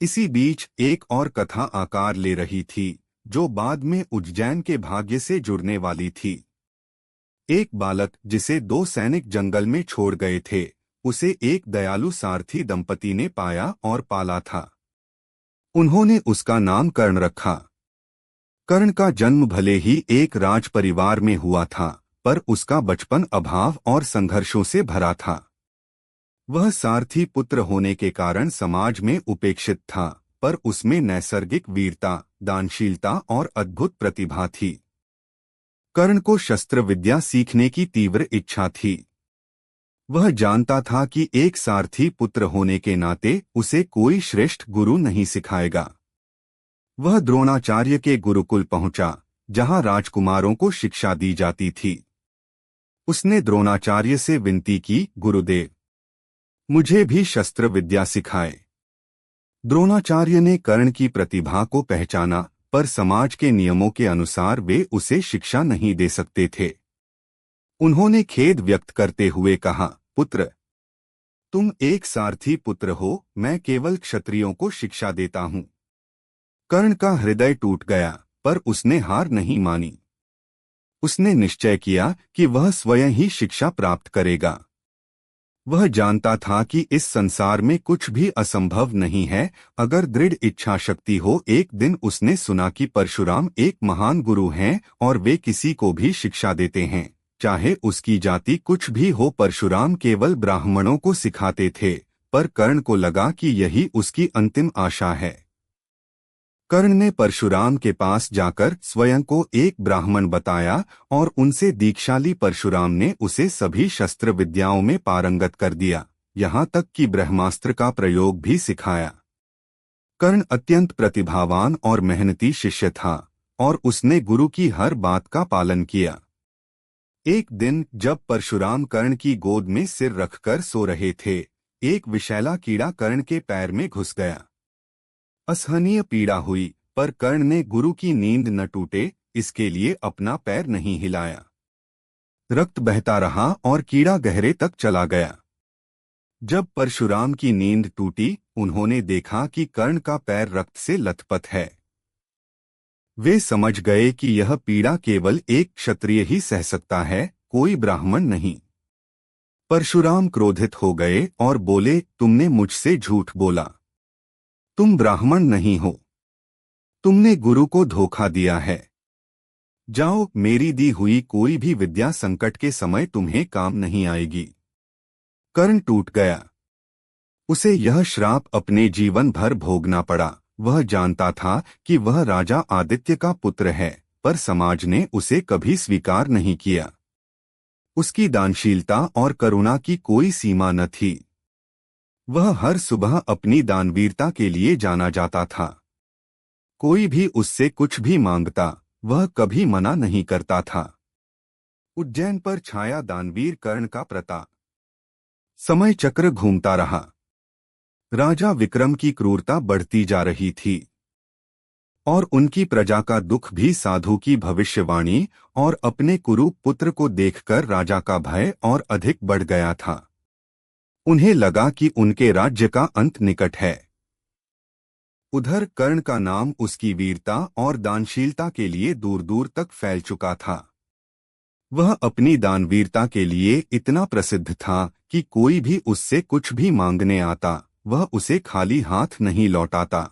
इसी बीच एक और कथा आकार ले रही थी, जो बाद में उज्जैन के भाग्य से जुड़ने वाली थी। एक बालक जिसे दो सैनिक जंगल में छोड़ गए थे, उसे एक दयालु सारथी दंपति ने पाया और पाला था। उन्होंने उसका नाम कर्ण रखा। कर्ण का जन्म भले ही एक राज परिवार में हुआ था, पर उसका बचपन अभाव और संघर्षों से भरा था। वह सारथी पुत्र होने के कारण समाज में उपेक्षित था, पर उसमें नैसर्गिक वीरता, दानशीलता और अद्भुत प्रतिभा थी। कर्ण को शस्त्र विद्या सीखने की तीव्र इच्छा थी। वह जानता था कि एक सारथी पुत्र होने के नाते उसे कोई श्रेष्ठ गुरु नहीं सिखाएगा। वह द्रोणाचार्य के गुरुकुल पहुंचा, जहां राजकुमारों को शिक्षा दी जाती थी। उसने द्रोणाचार्य से विनती की, गुरुदेव, मुझे भी शस्त्र विद्या सिखाए। द्रोणाचार्य ने कर्ण की प्रतिभा को पहचाना, पर समाज के नियमों के अनुसार वे उसे शिक्षा नहीं दे सकते थे। उन्होंने खेद व्यक्त करते हुए कहा, पुत्र, तुम एक सारथी पुत्र हो, मैं केवल क्षत्रियों को शिक्षा देता हूँ। कर्ण का हृदय टूट गया, पर उसने हार नहीं मानी। उसने निश्चय किया कि वह स्वयं ही शिक्षा प्राप्त करेगा। वह जानता था कि इस संसार में कुछ भी असंभव नहीं है, अगर दृढ़ इच्छा शक्ति हो। एक दिन उसने सुना कि परशुराम एक महान गुरु हैं और वे किसी को भी शिक्षा देते हैं, चाहे उसकी जाति कुछ भी हो। परशुराम केवल ब्राह्मणों को सिखाते थे, पर कर्ण को लगा कि यही उसकी अंतिम आशा है। कर्ण ने परशुराम के पास जाकर स्वयं को एक ब्राह्मण बताया और उनसे दीक्षाली परशुराम ने उसे सभी शस्त्र विद्याओं में पारंगत कर दिया, यहाँ तक कि ब्रह्मास्त्र का प्रयोग भी सिखाया। कर्ण अत्यंत प्रतिभावान और मेहनती शिष्य था और उसने गुरु की हर बात का पालन किया। एक दिन जब परशुराम कर्ण की गोद में सिर रखकर सो रहे थे, एक विषैला कीड़ा कर्ण के पैर में घुस गया। असहनीय पीड़ा हुई, पर कर्ण ने गुरु की नींद न टूटे इसके लिए अपना पैर नहीं हिलाया। रक्त बहता रहा और कीड़ा गहरे तक चला गया। जब परशुराम की नींद टूटी, उन्होंने देखा कि कर्ण का पैर रक्त से लथपथ है। वे समझ गए कि यह पीड़ा केवल एक क्षत्रिय ही सह सकता है, कोई ब्राह्मण नहीं। परशुराम क्रोधित हो गए और बोले, तुमने मुझसे झूठ बोला। तुम ब्राह्मण नहीं हो। तुमने गुरु को धोखा दिया है। जाओ, मेरी दी हुई कोई भी विद्या संकट के समय तुम्हें काम नहीं आएगी। कर्ण टूट गया। उसे यह श्राप अपने जीवन भर भोगना पड़ा। वह जानता था कि वह राजा आदित्य का पुत्र है, पर समाज ने उसे कभी स्वीकार नहीं किया। उसकी दानशीलता और करुणा की कोई सीमा न थी। वह हर सुबह अपनी दानवीरता के लिए जाना जाता था। कोई भी उससे कुछ भी मांगता, वह कभी मना नहीं करता था। उज्जैन पर छाया दानवीर कर्ण का प्रताप। समय चक्र घूमता रहा। राजा विक्रम की क्रूरता बढ़ती जा रही थी और उनकी प्रजा का दुख भी साधु की भविष्यवाणी और अपने कुरूप पुत्र को देखकर राजा का भय और अधिक बढ़ गया था। उन्हें लगा कि उनके राज्य का अंत निकट है। उधर कर्ण का नाम उसकी वीरता और दानशीलता के लिए दूर दूर तक फैल चुका था। वह अपनी दानवीरता के लिए इतना प्रसिद्ध था कि कोई भी उससे कुछ भी मांगने आता, वह उसे खाली हाथ नहीं लौटाता।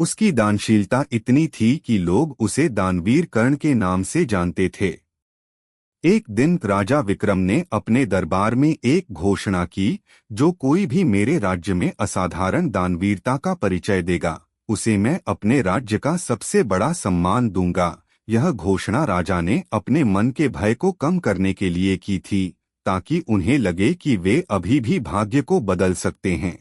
उसकी दानशीलता इतनी थी कि लोग उसे दानवीर कर्ण के नाम से जानते थे। एक दिन राजा विक्रम ने अपने दरबार में एक घोषणा की, जो कोई भी मेरे राज्य में असाधारण दानवीरता का परिचय देगा, उसे मैं अपने राज्य का सबसे बड़ा सम्मान दूंगा। यह घोषणा राजा ने अपने मन के भय को कम करने के लिए की थी, ताकि उन्हें लगे कि वे अभी भी भाग्य को बदल सकते हैं।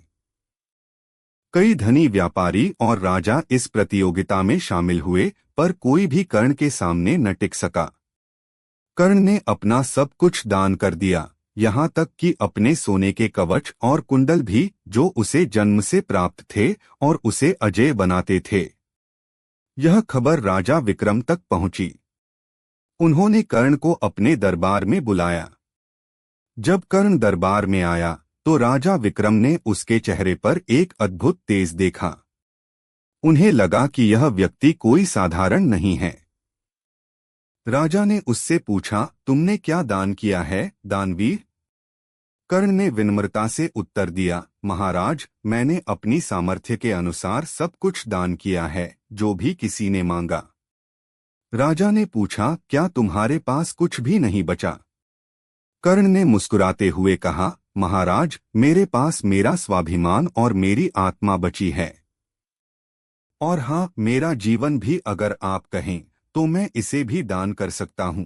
कई धनी व्यापारी और राजा इस प्रतियोगिता में शामिल हुए, पर कोई भी कर्ण के सामने न टिक सका। कर्ण ने अपना सब कुछ दान कर दिया, यहाँ तक कि अपने सोने के कवच और कुंडल भी, जो उसे जन्म से प्राप्त थे और उसे अजेय बनाते थे। यह खबर राजा विक्रम तक पहुंची। उन्होंने कर्ण को अपने दरबार में बुलाया। जब कर्ण दरबार में आया तो राजा विक्रम ने उसके चेहरे पर एक अद्भुत तेज देखा। उन्हें लगा कि यह व्यक्ति कोई साधारण नहीं है। राजा ने उससे पूछा, तुमने क्या दान किया है, दानवीर? कर्ण ने विनम्रता से उत्तर दिया, महाराज, मैंने अपनी सामर्थ्य के अनुसार सब कुछ दान किया है, जो भी किसी ने मांगा। राजा ने पूछा, क्या तुम्हारे पास कुछ भी नहीं बचा? कर्ण ने मुस्कुराते हुए कहा, महाराज, मेरे पास मेरा स्वाभिमान और मेरी आत्मा बची है। और हाँ, मेरा जीवन भी अगर आप कहें तो मैं इसे भी दान कर सकता हूँ।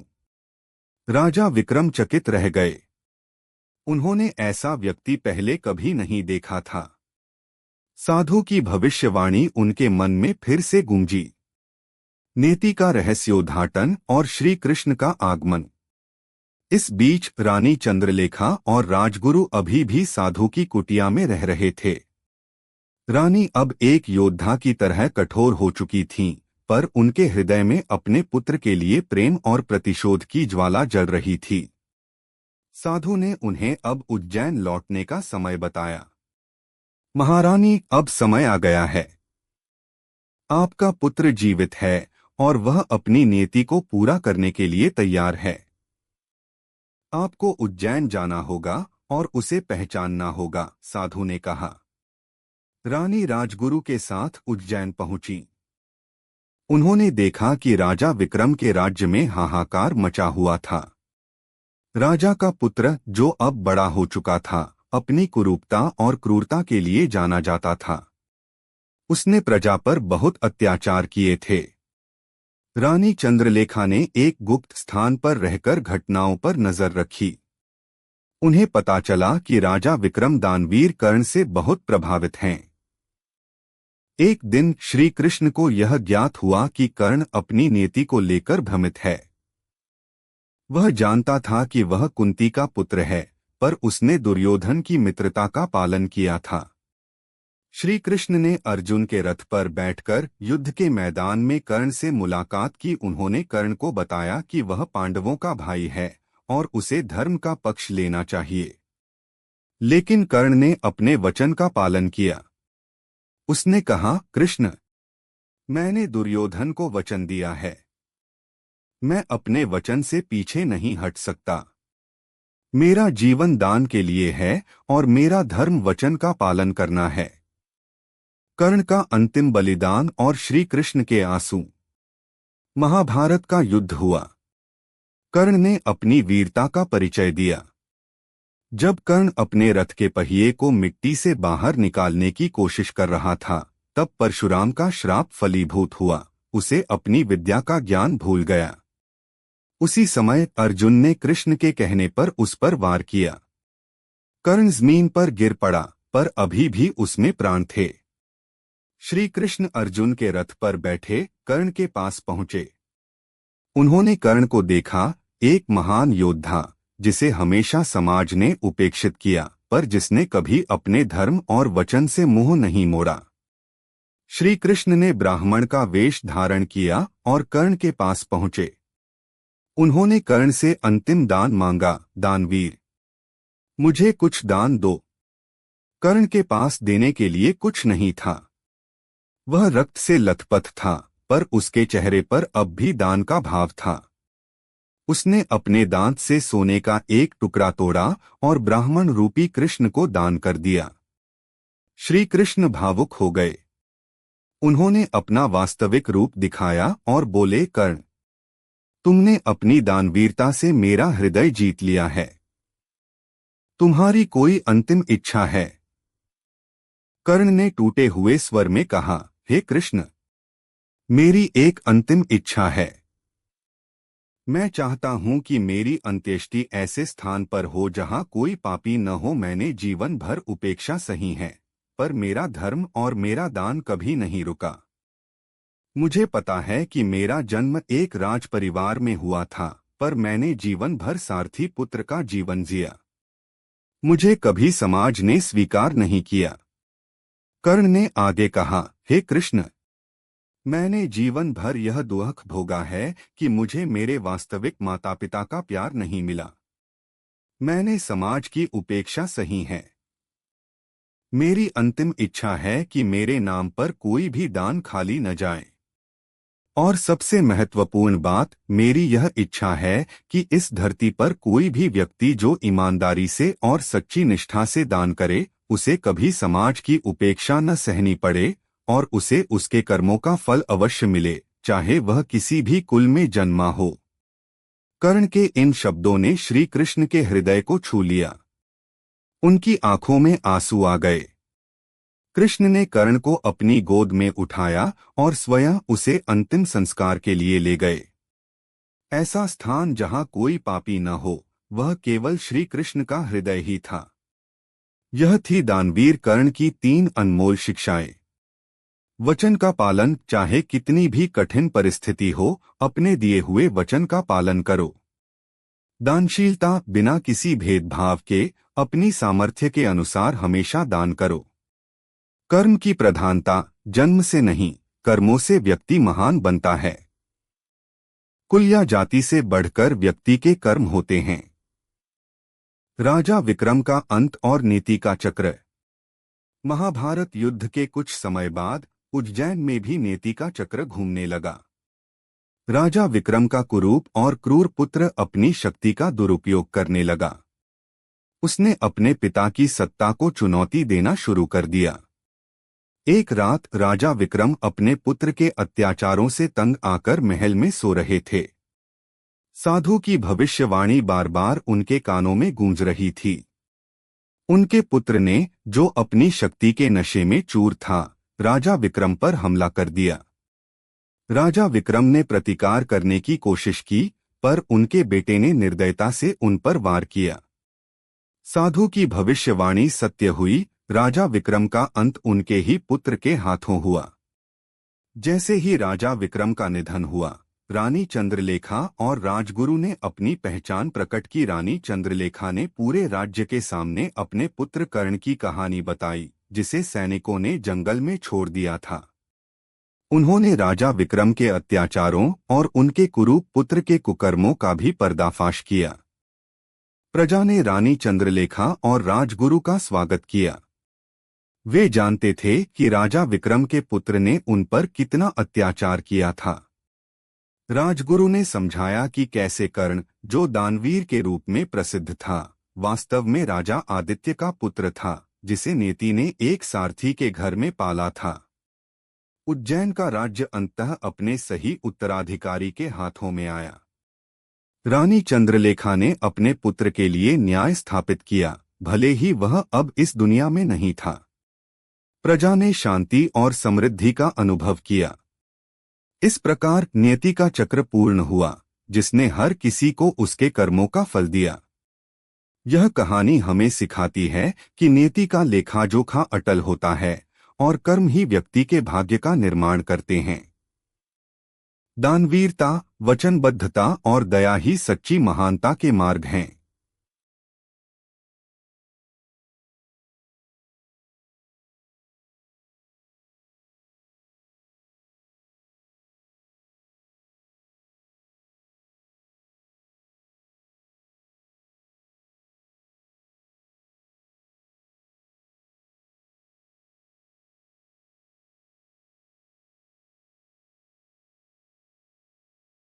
राजा विक्रम चकित रह गए। उन्होंने ऐसा व्यक्ति पहले कभी नहीं देखा था। साधु की भविष्यवाणी उनके मन में फिर से गूंजी। नीति का रहस्योद्घाटन और श्री कृष्ण का आगमन। इस बीच रानी चंद्रलेखा और राजगुरु अभी भी साधु की कुटिया में रह रहे थे। रानी अब एक योद्धा की तरह कठोर हो चुकी थीं, पर उनके हृदय में अपने पुत्र के लिए प्रेम और प्रतिशोध की ज्वाला जल रही थी। साधु ने उन्हें अब उज्जैन लौटने का समय बताया। महारानी, अब समय आ गया है। आपका पुत्र जीवित है और वह अपनी नियति को पूरा करने के लिए तैयार है। आपको उज्जैन जाना होगा और उसे पहचानना होगा, साधु ने कहा। रानी राजगुरु के साथ उज्जैन पहुंची। उन्होंने देखा कि राजा विक्रम के राज्य में हाहाकार मचा हुआ था। राजा का पुत्र, जो अब बड़ा हो चुका था, अपनी कुरूपता और क्रूरता के लिए जाना जाता था। उसने प्रजा पर बहुत अत्याचार किए थे। रानी चंद्रलेखा ने एक गुप्त स्थान पर रहकर घटनाओं पर नजर रखी। उन्हें पता चला कि राजा विक्रम दानवीर कर्ण से बहुत प्रभावित हैं। एक दिन श्री कृष्ण को यह ज्ञात हुआ कि कर्ण अपनी नीति को लेकर भ्रमित है। वह जानता था कि वह कुंती का पुत्र है, पर उसने दुर्योधन की मित्रता का पालन किया था। श्री कृष्ण ने अर्जुन के रथ पर बैठकर युद्ध के मैदान में कर्ण से मुलाकात की। उन्होंने कर्ण को बताया कि वह पांडवों का भाई है और उसे धर्म का पक्ष लेना चाहिए। लेकिन कर्ण ने अपने वचन का पालन किया। उसने कहा, कृष्ण, मैंने दुर्योधन को वचन दिया है। मैं अपने वचन से पीछे नहीं हट सकता। मेरा जीवन दान के लिए है और मेरा धर्म वचन का पालन करना है। कर्ण का अंतिम बलिदान और श्री कृष्ण के आंसू। महाभारत का युद्ध हुआ। कर्ण ने अपनी वीरता का परिचय दिया। जब कर्ण अपने रथ के पहिए को मिट्टी से बाहर निकालने की कोशिश कर रहा था, तब परशुराम का श्राप फलीभूत हुआ। उसे अपनी विद्या का ज्ञान भूल गया। उसी समय अर्जुन ने कृष्ण के कहने पर उस पर वार किया। कर्ण जमीन पर गिर पड़ा, पर अभी भी उसमें प्राण थे। श्री कृष्ण अर्जुन के रथ पर बैठे कर्ण के पास पहुंचे। उन्होंने कर्ण को देखा, एक महान योद्धा जिसे हमेशा समाज ने उपेक्षित किया, पर जिसने कभी अपने धर्म और वचन से मुंह नहीं मोड़ा। श्री कृष्ण ने ब्राह्मण का वेश धारण किया और कर्ण के पास पहुंचे। उन्होंने कर्ण से अंतिम दान मांगा, दानवीर, मुझे कुछ दान दो। कर्ण के पास देने के लिए कुछ नहीं था। वह रक्त से लथपथ था, पर उसके चेहरे पर अब भी दान का भाव था। उसने अपने दांत से सोने का एक टुकड़ा तोड़ा और ब्राह्मण रूपी कृष्ण को दान कर दिया। श्री कृष्ण भावुक हो गए। उन्होंने अपना वास्तविक रूप दिखाया और बोले, कर्ण, तुमने अपनी दानवीरता से मेरा हृदय जीत लिया है। तुम्हारी कोई अंतिम इच्छा है? कर्ण ने टूटे हुए स्वर में कहा, हे कृष्ण, मेरी एक अंतिम इच्छा है। मैं चाहता हूं कि मेरी अंत्येष्टि ऐसे स्थान पर हो जहां कोई पापी न हो। मैंने जीवन भर उपेक्षा सही है, पर मेरा धर्म और मेरा दान कभी नहीं रुका। मुझे पता है कि मेरा जन्म एक राज परिवार में हुआ था, पर मैंने जीवन भर सारथी पुत्र का जीवन जिया। मुझे कभी समाज ने स्वीकार नहीं किया। कर्ण ने आगे कहा, हे कृष्ण, मैंने जीवन भर यह दुख भोगा है कि मुझे मेरे वास्तविक माता पिता का प्यार नहीं मिला। मैंने समाज की उपेक्षा सही है। मेरी अंतिम इच्छा है कि मेरे नाम पर कोई भी दान खाली न जाए। और सबसे महत्वपूर्ण बात, मेरी यह इच्छा है कि इस धरती पर कोई भी व्यक्ति जो ईमानदारी से और सच्ची निष्ठा से दान करे, उसे कभी समाज की उपेक्षा न सहनी पड़े और उसे उसके कर्मों का फल अवश्य मिले, चाहे वह किसी भी कुल में जन्मा हो। कर्ण के इन शब्दों ने श्री कृष्ण के हृदय को छू लिया। उनकी आंखों में आंसू आ गए। कृष्ण ने कर्ण को अपनी गोद में उठाया और स्वयं उसे अंतिम संस्कार के लिए ले गए। ऐसा स्थान जहां कोई पापी न हो, वह केवल श्री कृष्ण का हृदय ही था। यह थी दानवीर कर्ण की 3 अनमोल शिक्षाएं। वचन का पालन, चाहे कितनी भी कठिन परिस्थिति हो, अपने दिए हुए वचन का पालन करो। दानशीलता, बिना किसी भेदभाव के अपनी सामर्थ्य के अनुसार हमेशा दान करो। कर्म की प्रधानता, जन्म से नहीं, कर्मों से व्यक्ति महान बनता है। कुल या जाति से बढ़कर व्यक्ति के कर्म होते हैं। राजा विक्रम का अंत और नीति का चक्र। महाभारत युद्ध के कुछ समय बाद उज्जैन में भी नीति का चक्र घूमने लगा। राजा विक्रम का कुरूप और क्रूर पुत्र अपनी शक्ति का दुरुपयोग करने लगा। उसने अपने पिता की सत्ता को चुनौती देना शुरू कर दिया। एक रात राजा विक्रम अपने पुत्र के अत्याचारों से तंग आकर महल में सो रहे थे। साधु की भविष्यवाणी बार बार उनके कानों में गूंज रही थी। उनके पुत्र ने, जो अपनी शक्ति के नशे में चूर था, राजा विक्रम पर हमला कर दिया। राजा विक्रम ने प्रतिकार करने की कोशिश की, पर उनके बेटे ने निर्दयता से उन पर वार किया। साधु की भविष्यवाणी सत्य हुई। राजा विक्रम का अंत उनके ही पुत्र के हाथों हुआ। जैसे ही राजा विक्रम का निधन हुआ, रानी चंद्रलेखा और राजगुरु ने अपनी पहचान प्रकट की। रानी चंद्रलेखा ने पूरे राज्य के सामने अपने पुत्र कर्ण की कहानी बताई, जिसे सैनिकों ने जंगल में छोड़ दिया था। उन्होंने राजा विक्रम के अत्याचारों और उनके कुरूप पुत्र के कुकर्मों का भी पर्दाफाश किया। प्रजा ने रानी चंद्रलेखा और राजगुरु का स्वागत किया। वे जानते थे कि राजा विक्रम के पुत्र ने उन पर कितना अत्याचार किया था। राजगुरु ने समझाया कि कैसे कर्ण, जो दानवीर के रूप में प्रसिद्ध था, वास्तव में राजा आदित्य का पुत्र था, जिसे नियति ने एक सारथी के घर में पाला था। उज्जैन का राज्य अंततः अपने सही उत्तराधिकारी के हाथों में आया। रानी चंद्रलेखा ने अपने पुत्र के लिए न्याय स्थापित किया, भले ही वह अब इस दुनिया में नहीं था। प्रजा ने शांति और समृद्धि का अनुभव किया। इस प्रकार नियति का चक्र पूर्ण हुआ, जिसने हर किसी को उसके कर्मों का फल दिया। यह कहानी हमें सिखाती है कि नियति का लेखा जोखा अटल होता है और कर्म ही व्यक्ति के भाग्य का निर्माण करते हैं। दानवीरता, वचनबद्धता और दया ही सच्ची महानता के मार्ग हैं।